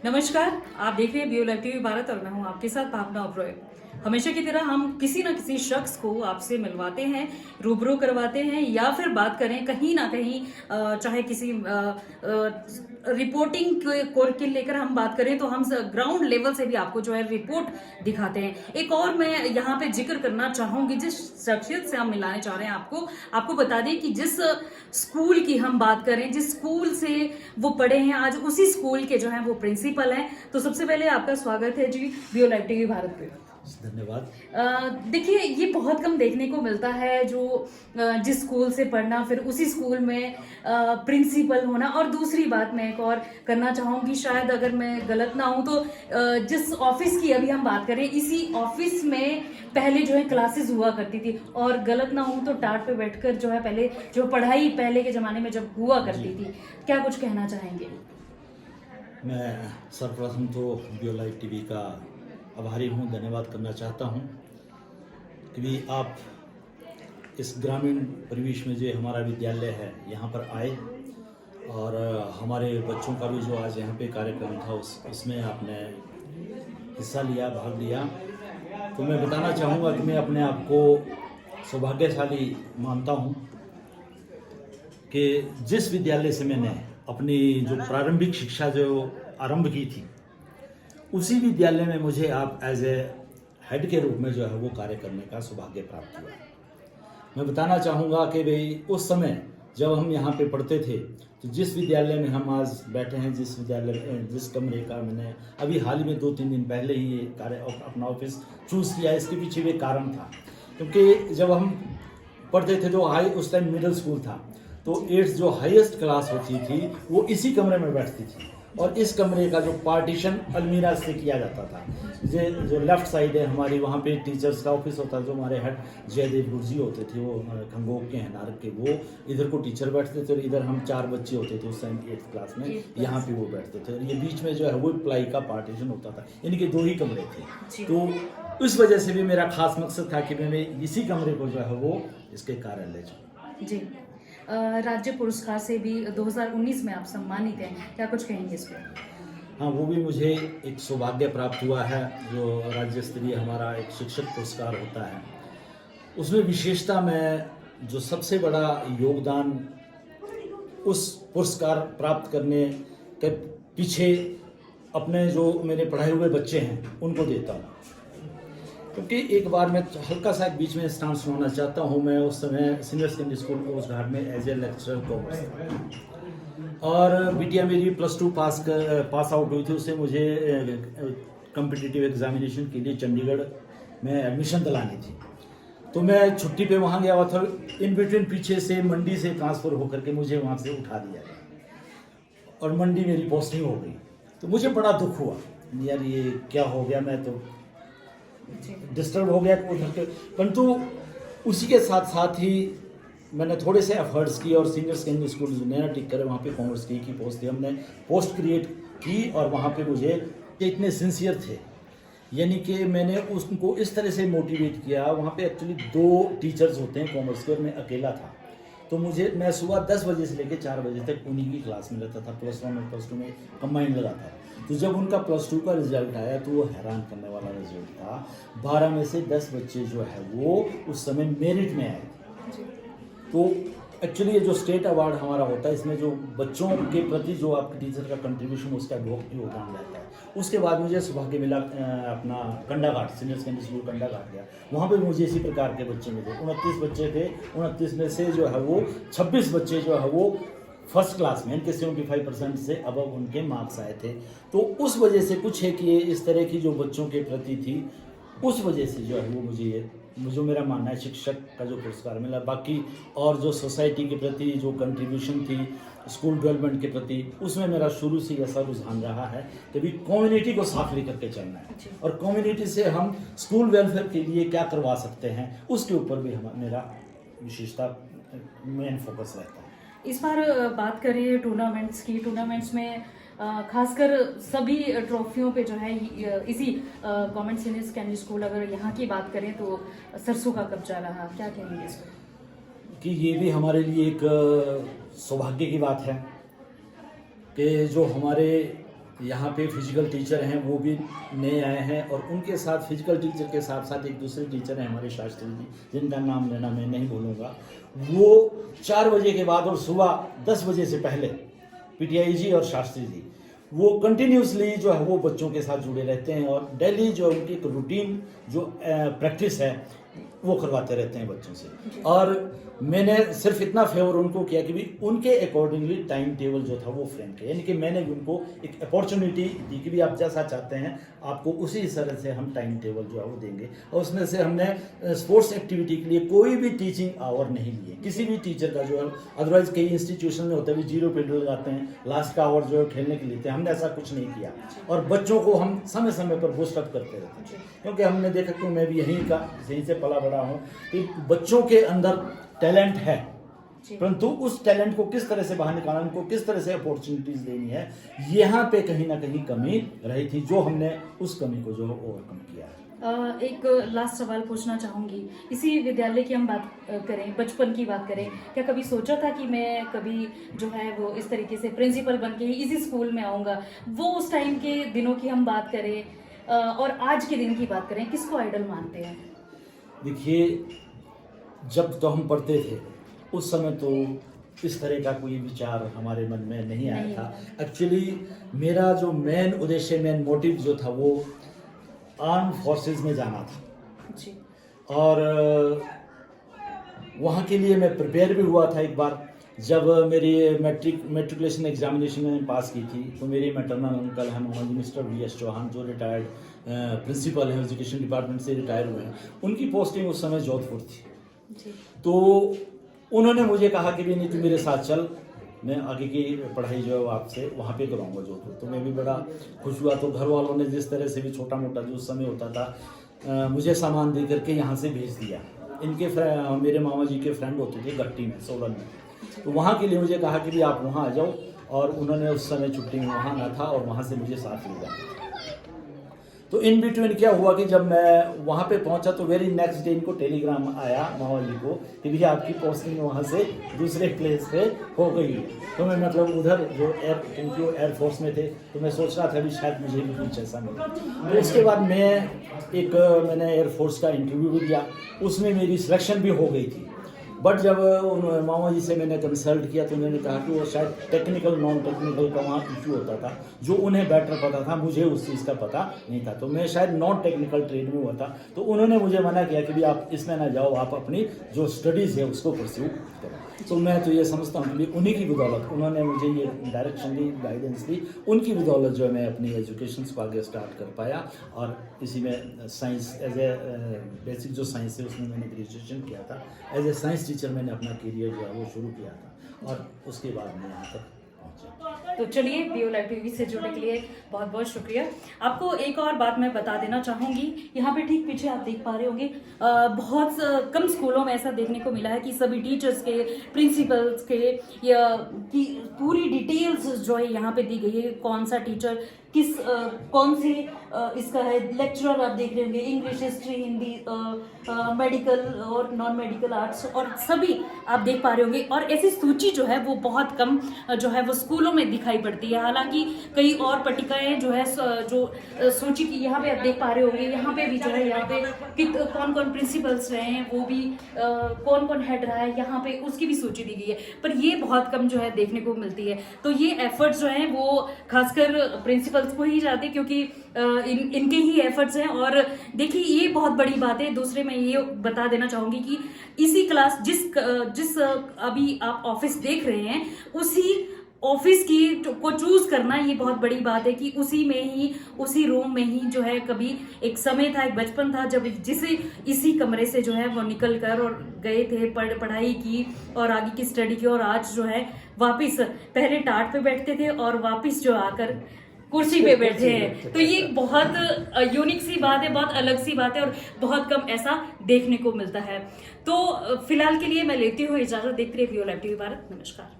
नमस्कार, आप देख रहे हैं बीओ लाइव टीवी भारत और मैं हूं आपके साथ भावना ओब्रॉय। हमेशा की तरह हम किसी न किसी शख्स को आपसे मिलवाते हैं, रूबरू करवाते हैं या फिर बात करें कहीं ना कहीं चाहे किसी रिपोर्टिंग को लेकर हम बात करें तो हम ग्राउंड लेवल से भी आपको जो है रिपोर्ट दिखाते हैं। एक और मैं यहाँ पे जिक्र करना चाहूंगी, जिस शख्सियत से हम मिलाने चाह रहे हैं आपको बता दें कि जिस स्कूल की हम बात करें, जिस स्कूल से वो पढ़े हैं, आज उसी स्कूल के जो है वो प्रिंसिपल हैं। तो सबसे पहले आपका स्वागत है जी बीओ लाइव टीवी भारत पे। धन्यवाद। देखिए, ये बहुत कम देखने को मिलता है जो जिस स्कूल से पढ़ना फिर उसी स्कूल में प्रिंसिपल होना। और दूसरी बात मैं एक और करना चाहूंगी, शायद अगर मैं गलत ना हूं तो जिस ऑफिस की अभी हम बात करें, इसी ऑफिस में पहले जो है क्लासेस हुआ करती थी। और गलत ना हूं तो टाट पे बैठकर जो है पहले जो पढ़ाई पहले के जमाने में जब हुआ करती थी, क्या कुछ कहना चाहेंगे? मैं सर्वप्रथम तो बीओ लाइव टीवी का आभारी हूँ, धन्यवाद करना चाहता हूँ कि आप इस ग्रामीण परिवेश में जो हमारा विद्यालय है यहाँ पर आए और हमारे बच्चों का भी जो आज यहाँ पे कार्यक्रम था उसमें आपने हिस्सा लिया, भाग लिया। तो मैं बताना चाहूँगा कि मैं अपने आप को सौभाग्यशाली मानता हूँ कि जिस विद्यालय से मैंने अपनी जो प्रारंभिक शिक्षा जो आरंभ की थी, उसी विद्यालय में मुझे आप एज ए हेड के रूप में जो है वो कार्य करने का सौभाग्य प्राप्त हुआ। मैं बताना चाहूँगा कि भाई उस समय जब हम यहाँ पे पढ़ते थे तो जिस विद्यालय में हम आज बैठे हैं, जिस कमरे का मैंने अभी हाल ही में 2-3 दिन पहले ही ये कार्य अपना ऑफिस चूज़ किया, इसके पीछे भी कारण था। क्योंकि जब हम पढ़ते थे तो उस टाइम मिडिल स्कूल था, तो 8th जो हाईएस्ट क्लास होती थी वो इसी कमरे में बैठती थी। और इस कमरे का जो पार्टीशन अलमीरा से किया जाता था, जो लेफ्ट साइड है हमारी, वहाँ पे टीचर्स का ऑफिस होता था। जो हमारे हेड जयदेव गुरजी होते थे, वो खंगोग के हैं, नारक के, वो इधर को टीचर बैठते थे और इधर हम 4 बच्चे होते थे उस टाइम 8th क्लास में, यहाँ पे वो बैठते थे। और ये बीच में जो है वो प्लाई का पार्टीशन होता था, यानी कि 2 ही कमरे थे। तो उस वजह से भी मेरा खास मकसद था कि मैं इसी कमरे को जो है वो इसके कार्यालय जाऊँ। जी, राज्य पुरस्कार से भी 2019 में आप सम्मानित हैं, क्या कुछ कहेंगे इस पर? हाँ, वो भी मुझे एक सौभाग्य प्राप्त हुआ है। जो राज्य स्तरीय हमारा एक शिक्षक पुरस्कार होता है, उसमें विशेषता में जो सबसे बड़ा योगदान उस पुरस्कार प्राप्त करने के पीछे अपने जो मेरे पढ़ाए हुए बच्चे हैं उनको देता हूँ। क्योंकि एक बार मैं हल्का सा एक बीच में स्थान सुनाना चाहता हूँ। मैं उस समय सीनियर सेकेंडरी स्कूल कोस्टघाट में एज ए लेक्चरर कॉमर्स था और बिटिया मेरी +2 पास आउट हुई थी। उससे मुझे कॉम्पिटिटिव एग्जामिनेशन के लिए चंडीगढ़ में एडमिशन दिलानी थी। तो मैं छुट्टी पे वहाँ गया हुआ था। इन बिटवीन पीछे से मंडी से ट्रांसफ़र होकर के मुझे वहाँ से उठा दिया गया और मंडी मेरी पोस्टिंग हो गई। तो मुझे बड़ा दुख हुआ, यार ये क्या हो गया, मैं तो डिस्टर्ब हो गया उधर के। परंतु उसी के साथ साथ ही मैंने थोड़े से एफर्ट्स किए और सीनियर सेकेंडरी स्कूल जो नया टिक करे वहाँ पे कॉमर्स की पोस्ट थी, हमने पोस्ट क्रिएट की और वहाँ पे मुझे इतने सिंसियर थे, यानी कि मैंने उनको इस तरह से मोटिवेट किया। वहाँ पे एक्चुअली 2 टीचर्स होते हैं कॉमर्स के और मैं अकेला था। तो मैं सुबह 10 बजे से लेकर 4 बजे तक उन्हीं की क्लास में रहता था। +1 और +2 में कंबाइंड लगाता था। तो जब उनका +2 का रिजल्ट आया तो वो हैरान करने वाला रिजल्ट था। 12 में से 10 बच्चे जो है वो उस समय मेरिट में आए थे। तो एक्चुअली ये जो स्टेट अवार्ड हमारा होता है, इसमें जो बच्चों के प्रति जो आपके टीचर का कंट्रीब्यूशन, उसका बहुत योगदान रहता है। उसके बाद मुझे सौभाग्य मिला अपना Kandaghat, senior secondary school Kandaghat गया। वहाँ पे मुझे इसी प्रकार के बच्चे मिले। 29 बच्चे थे, 29 में से जो है वो 26 बच्चे जो है वो फर्स्ट क्लास में, इनके 75% से अबव उनके मार्क्स आए थे। तो उस वजह से कुछ है कि इस तरह की जो बच्चों के प्रति थी, उस वजह से जो है वो मुझे मेरा मानना है शिक्षक का जो पुरस्कार मिला। बाकी और जो सोसाइटी के प्रति जो कंट्रीब्यूशन थी, स्कूल डेवलपमेंट के प्रति, उसमें मेरा शुरू से ऐसा रुझान रहा है कि भी कम्युनिटी को साथ लेकर के चलना है और कम्युनिटी से हम स्कूल वेलफेयर के लिए क्या करवा सकते हैं, उसके ऊपर भी मेरा विशेषता मेन फोकस रहता है। इस बार बात करें टूर्नामेंट्स की, टूर्नामेंट्स में खासकर सभी ट्रॉफियों पे जो है इसी गवर्नमेंट सीनियर सेकेंडरी स्कूल, अगर यहाँ की बात करें तो सरसों का कब्जा रहा, क्या कहेंगे इस पर? कि ये भी हमारे लिए एक सौभाग्य की बात है कि जो हमारे यहाँ पे फिजिकल टीचर हैं, वो भी नए आए हैं, और उनके साथ फिजिकल टीचर के साथ साथ एक दूसरे टीचर हैं हमारे शास्त्री जी, जिनका नाम लेना मैं नहीं बोलूँगा। वो 4 बजे के बाद और सुबह 10 बजे से पहले पीटीआई जी और शास्त्री जी वो कंटिन्यूसली जो है वो बच्चों के साथ जुड़े रहते हैं, और डेली जो उनकी एक रूटीन जो प्रैक्टिस है वो करवाते रहते हैं बच्चों से। और मैंने सिर्फ इतना फेवर उनको किया कि भी उनके अकॉर्डिंगली टाइम टेबल जो था वो फ्रेम किया, यानी कि मैंने भी उनको एक अपॉर्चुनिटी दी कि भी आप जैसा चाहते हैं आपको उसी तरह से हम टाइम टेबल जो है वो देंगे। और उसमें से हमने स्पोर्ट्स एक्टिविटी के लिए कोई भी टीचिंग आवर नहीं लिए किसी भी टीचर का, जो है अदरवाइज कई इंस्टीट्यूशन में होता है भी 0 पीरियड लगाते हैं, लास्ट का आवर जो है खेलने के लिए थे, हमने ऐसा कुछ नहीं किया। और बच्चों को हम समय समय पर बूस्टअप करते रहते हैं, क्योंकि हमने देखा कि मैं भी यहीं से पला बड़ा हूँ कि बच्चों के अंदर टैलेंट है, परंतु उस टैलेंट को किस तरह से बाहर निकालना, उनको किस तरह से अपॉर्चुनिटीज देनी है, यहाँ पे कहीं ना कहीं कमी रही थी, जो हमने उस कमी को जो ओवरकम किया है। एक लास्ट सवाल पूछना चाहूँगी, इसी विद्यालय की हम बात करें, बचपन की बात करें, क्या कभी सोचा था कि मैं कभी जो है वो इस तरीके से प्रिंसिपल बन के इसी स्कूल में आऊँगा? वो उस टाइम के दिनों की हम बात करें और आज के दिन की बात करें, किसको आइडल मानते हैं? देखिए, जब तो हम पढ़ते थे उस समय तो इस तरह का कोई विचार हमारे मन में नहीं आया था। एक्चुअली मेरा जो मेन उद्देश्य, मेन मोटिव जो था वो आर्म फोर्सेस में जाना था जी। और वहाँ के लिए मैं प्रिपेयर भी हुआ था। एक बार जब मेरी मेट्रिकुलेशन एग्जामिनेशन मैंने पास की थी तो मेरे मैटरनल अंकल हैं मोहम्मद मिस्टर वी.एस. चौहान, जो रिटायर्ड प्रिंसिपल हैं, एजुकेशन डिपार्टमेंट से रिटायर हुए हैं, उनकी पोस्टिंग उस समय जोधपुर थी जी। तो उन्होंने मुझे कहा कि भी नहीं, तू मेरे साथ चल, मैं आगे की पढ़ाई जो है वो आपसे वहाँ पे कराऊंगा जोधपुर। तो मैं भी बड़ा खुश हुआ। तो घर वालों ने जिस तरह से भी छोटा मोटा जो उस समय होता था मुझे सामान दे करके यहाँ से भेज दिया। इनके मेरे मामा जी के फ्रेंड होते थे गट्टी में, सोलन में, तो वहाँ के लिए मुझे कहा कि भी आप वहाँ आ जाओ, और उन्होंने उस समय छुट्टी में वहाँ ना था और वहाँ से मुझे साथ ले गया। तो इन बिटवीन क्या हुआ कि जब मैं वहाँ पे पहुँचा तो वेरी नेक्स्ट डे इनको टेलीग्राम आया मामा जी को कि भैया आपकी पोस्टिंग वहाँ से दूसरे प्लेस पे हो गई है। तो मैं मतलब उधर जो क्योंकि वो एयरफोर्स में थे तो मैं सोच रहा था भी शायद मुझे भी कुछ ऐसा मिले। तो उसके बाद मैंने एयरफोर्स का इंटरव्यू भी दिया, उसमें मेरी सिलेक्शन भी हो गई थी। बट जब उन मामा जी से मैंने कंसल्ट किया तो उन्होंने कहा कि वो शायद टेक्निकल नॉन टेक्निकल का वहाँ इशू होता था, जो उन्हें बेटर पता था, मुझे उस चीज़ का पता नहीं था। तो मैं शायद नॉन टेक्निकल ट्रेड में हुआ था, तो उन्होंने मुझे मना किया कि भी आप इसमें ना जाओ, आप अपनी जो स्टडीज़ है उसको परस्यू करो। तो मैं तो ये समझता हूँ कि उन्हीं की बदौलत, उन्होंने मुझे ये डायरेक्शन दी, गाइडेंस दी, उनकी बदौलत जो है मैं अपनी एजुकेशन को आगे स्टार्ट कर पाया। और इसी में साइंस एज ए बेसिक जो साइंस है उसमें मैंने ग्रेजुएशन किया था। एज ए साइंस टीचर मैंने अपना करियर जो है वो शुरू किया था और उसके बाद मैं यहाँ तक पहुँचा। तो चलिए, बीओ लाइव टीवी से जुड़ने के लिए बहुत बहुत शुक्रिया। आपको एक और बात मैं बता देना चाहूँगी, यहाँ पे ठीक पीछे आप देख पा रहे होंगे, बहुत कम स्कूलों में ऐसा देखने को मिला है कि सभी टीचर्स के, प्रिंसिपल्स के या की पूरी डिटेल्स जो है यहाँ पे दी गई है। कौन सा टीचर किस कौन सी इसका है, लेक्चरर आप देख रहे होंगे, इंग्लिश, हिस्ट्री, हिंदी, मेडिकल और नॉन मेडिकल आर्ट्स, और सभी आप देख पा रहे होंगे। और ऐसी सूची जो है वो बहुत कम जो है वो स्कूलों में दिखाई पड़ती है। हालांकि कई और पट्टिकाएं जो है जो सूची की यहाँ पे आप देख पा रहे होंगे, यहाँ पे भी जो है यहाँ पे कौन कौन प्रिंसिपल्स रहे हैं, वो भी कौन कौन हेड रहा है, यहाँ पे उसकी भी सूची दी गई है। पर ये बहुत कम जो है देखने को मिलती है। तो ये एफर्ट्स जो हैं वो खासकर प्रिंसिपल्स को ही जाते, क्योंकि इनके ही एफर्ट्स हैं। और देखिए, ये बहुत बड़ी बात है। दूसरे मैं ये बता देना चाहूंगी कि इसी क्लास जिस अभी आप ऑफिस देख रहे हैं, उसी ऑफिस की को चूज करना ये बहुत बड़ी बात है कि उसी में ही, उसी रूम में ही जो है, कभी एक समय था, एक बचपन था जब इसी कमरे से जो है वो निकल कर और गए थे, पढ़ाई की और आगे की स्टडी की, और आज जो है वापिस पहले टाट पे बैठते थे और वापिस जो आकर कुर्सी पे बैठे हैं। तो ये बहुत यूनिक सी बात है, बहुत अलग सी बात है और बहुत कम ऐसा देखने को मिलता है। तो फिलहाल के लिए मैं लेती हूँ इजाजत। देखते रहिए बीओ लाइव टीवी भारत। नमस्कार।